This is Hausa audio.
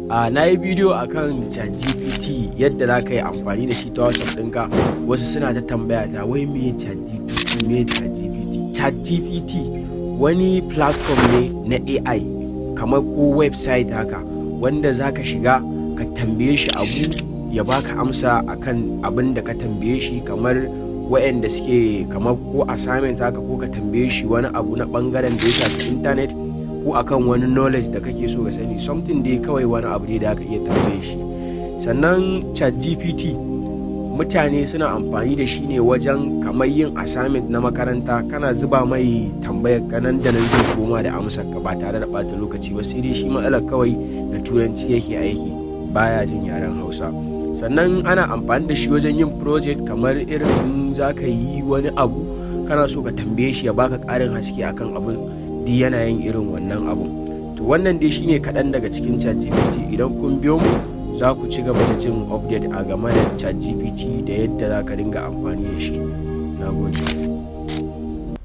Na yi bidiyo akan Chatgpt yadda za ka yi amfani da shi ta WhatsApp ɗinka. Wasu suna ta tambaya ta wai me Chatgpt, me Chatgpt. Chatgpt wani platform ne na AI kamar ko website haka, wanda za ka shiga ka tambaye shi abu ya baka amsa akan abin da ka tambaye shi, kamar waɗanda suke kamar ko assignment haka, ko ka tambaye shi wani abu na ɓangaren da ya shafi internet, ko akan wani knowledge da kake so ka sani, something dai kawai wani abu ne da aka iya tambaye shi. Sannan Chatgpt mutane suna amfani da shi ne wajen kamar yin assignment na makaranta, kana zuba mai tambayar kanan da nan zai koma da amsar ka ba tare da ɓata lokaci ba, sai dai shi matsalar kawai da turanci yake aiki, baya jin yaren Hausa. Sannan ana amfani da shi wajen yin project, kamar irin in za ka yi wani abu kana so ka tambaye shi ya baka ƙarin haske akan abin, duk yana yin irin wannan abu. To wannan dai shine kaɗan daga cikin Chatgpt. Idan kun biyo mu za ku ci gaba da jin update a game da Chatgpt da yadda za ka dinga amfani da shi. Na gode.